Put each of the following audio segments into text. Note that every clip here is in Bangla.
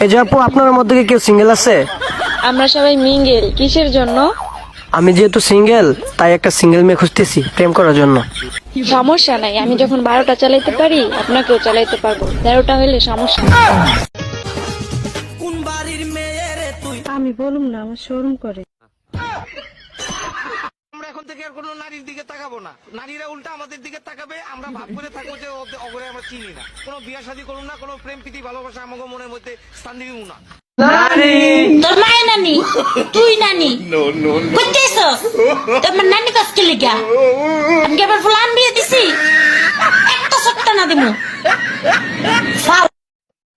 এই যে আপু, আপনার মধ্যে কি কেউ সিঙ্গেল আছে? আমরা সবাই মিঙ্গেল, কিসের জন্য? আমি যেহেতু সিঙ্গেল, তাই একটা সিঙ্গেল মেয়ে খুঁজতেছি প্রেম করার জন্য। সমস্যা নাই, আমি যখন 12টা চালাইতে পারি আপনাকেও চালাইতে পারবো, 13টা হইলে সমস্যা নেই। আমি বলুম না, আমার শরম করে। আমরা এখন থেকে আর কোনো নারীর দিকে তাকাবো না, নারীরা উল্টা আমাদের দিকে তাকাবে, আমরা ভাব করে থাকবো যে অগরে আমরা চিনি না। কোনো বিয়া শাদী করুন না, কোনো প্রেম প্রীতি ভালোবাসা আমাকে মনের মধ্যে স্থান দিব না। তোর মায়ের নানি, তুই নানি বুঝতেছস? তোমার নানি কাজকে লিগা আমি কি আবার ফুলান বিয়ে দিছি? একটা সত্য না দিমু।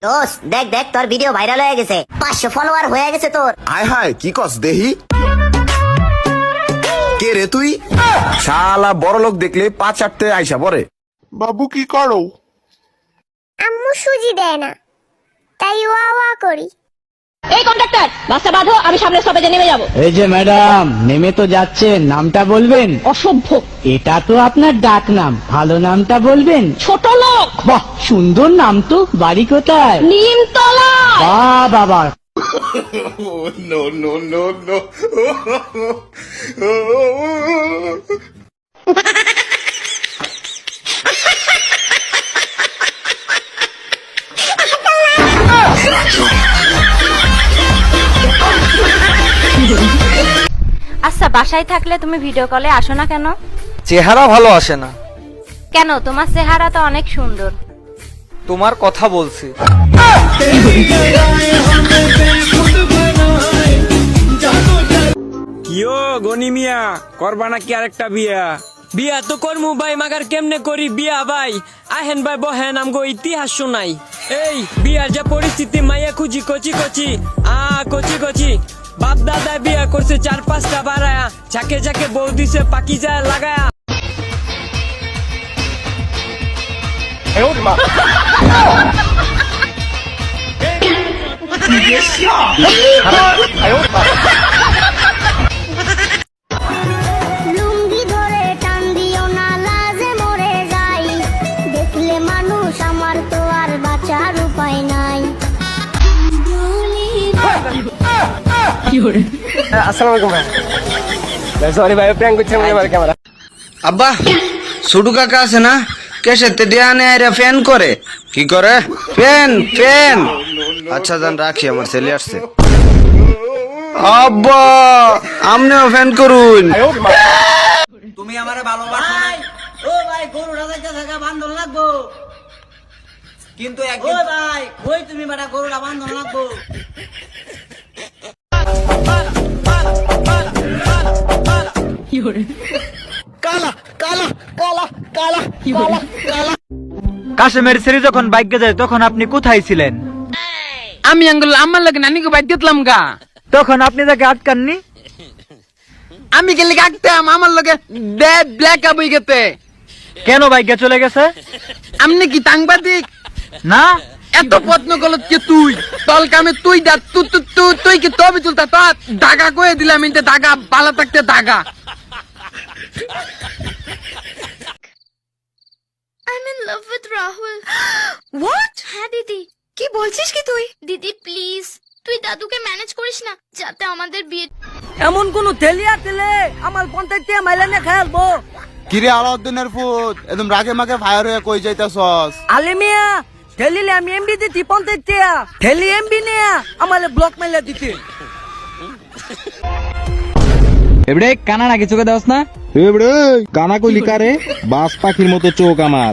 দোস্ত দেখ দেখ, তোর ভিডিও ভাইরাল হয়ে গেছে, 500 ফলোয়ার হয়ে গেছে তোর। হায় হায়, কি কস দেহি? কে রে তুই? শালা বড় লোক দেখলে পা চাটতে আইসা পরে। বাবু কি করো? আম্মু সুজি দেয় না, তাই ওয়া ওয়া করি। এই কন্ট্রাক্টর, বাসা বাঁধো, আমি সামনে স্টপেজে নেমে যাব। এই যে ম্যাডাম, নেমে তো যাচ্ছেন, নামটা বলবেন? অসভ্য। এটা তো আপনার ডাক নাম, ভালো নামটা বলবেন? ছোট লোক। বাহ, সুন্দর নাম তো। বাড়ি কোথায়? নিমতলা। বাহ বাবা। আচ্ছা, বাসায় থাকলে তুমি ভিডিও কলে আসো না কেন? চেহারা ভালো আসে না। কেন? তোমার চেহারা তো অনেক সুন্দর। তোমার কথা বলছি। কিও গনি মিয়া, করবা নাকি আরেকটা বিয়া? বিয়া তো করমু ভাই, মাগার কেমনে করি বিয়া ভাই? আহেন ভাই বহেন, আমগো ইতিহাস শোনাই। এই বিয়ার যে পরিস্থিতি, মাইয়া খুঁজি কচি কচি, কচি কচি। বাপ দাদা বিয়া করছে 4-5টা বাড়ায়া, ঝাঁকে ঝাঁকে বউ দিছে পাকি যায় লাগায়া। লুঙ্গি ধরে টান দিও না, লাজে মরে যাই, দেখলে মানুষ আমার তো আর বাঁচার উপায় নাই। আসসালামু আলাইকুম ভাই। সরি ভাই, প্র্যাঙ্ক করছিলাম আমার ক্যামেরা। আব্বা, ছোটু কাকা আছে না, কেসেতে দেয়ানে আইরা ফ্যান করে। কি করে? Fan fan. আচ্ছা জান, রাখি, আমার ছেলে আসছে। আব্বা, আমনেও ফ্যান করুন। তুমি আমারে ভালোবাসো না? ও ভাই, গরু রাজাকে থাকা বান্ধন লাগবো, কিন্তু একদিন ভাই কই তুমি বেটা, গরুটা বান্ধন লাগবো। কাশেমের সেরি যখন বাইকে যায়, তখন আপনি কোথায় ছিলেন? আমি আঙ্গুল আমার লাগে নানিকে বাইক দিতলাম গা। তখন আপনি তাকে আটকাননি? আমি গেলে আঁকতাম, আমার লগে ব্ল্যাক আপ হয়ে গেতে। কেন বাইকে চলে গেছে? আমনি কি সাংবাদিক না, এত প্রশ্ন করল কে তুই? তল কামে তুই তুই কি তবে চলতা তো দাগা কয়ে দিলাম, ইনতে দাগা পালা থাকতে দাগা। I'm in love with Rahul. What? হ্যাঁ দিদি। কি বলছিস কি তুই? দিদি প্লিজ, তুই দাদুকে ম্যানেজ করিস না, যাতে আমাদের বিয়ে। এমন কোন তেলিয়া তেলে আমার পঞ্চায়েত মাইলানে খেলবো? কিরে আলাউদ্দিনের ফুট, একদম রাগে মাগে ফায়ার হয়ে কই যাইতাছস? আলিমিয়া ঠেলিলে আমি এমবি দিতি পঞ্চায়েত, ঠেলি এমবি নিয়া আমালে ব্লক মাইলা দিতে। এবারে কানা নাকি চোখে দেওস না? এবারে কানা কইলি কারে? বাস পাখির মতো চোখ আমার।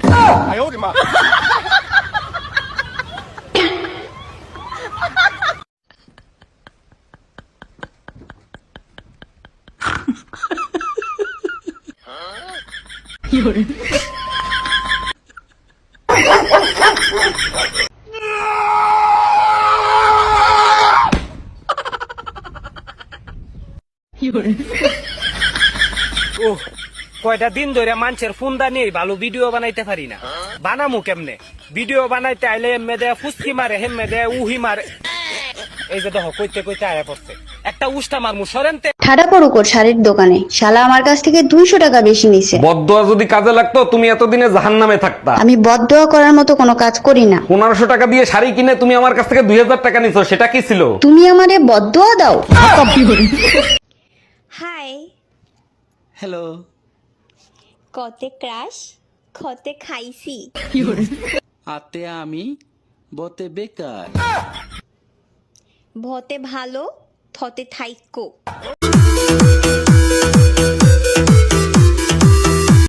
কয়টা দিন ধরে মানুষের ফোনদা নেই, ভালো ভিডিও বানাইতে পারি না। বানামু কেমনে? ভিডিও বানাইতে আইলে এমে দেয় ফুসকি মারে, হেমে দেয় উহি মারে। এই যে দেখো কইতে কইতে আয়া পড়ছে একটা উষ্টা মারমু সরেনতে। ঠাডা পড়ুক ওর শাড়ির দোকানে, শালা আমার কাছ থেকে 200 টাকা বেশি নিছে। বদদোয়া যদি কাজে লাগতো তুমি এতদিনে জাহান্নামে থাকতা। আমি বদদোয়া করার মতো কোনো কাজ করি না। 1500 টাকা দিয়ে শাড়ি কিনে তুমি আমার কাছ থেকে 2000 টাকা নিছো, সেটা কি ছিল? তুমি আমারে বদদোয়া দাও? হাই হ্যালো, কতে ক্রাশ খতে খাইছি আতে আমি বতে বেকার। ভতে ভালো থতে থাইক্য।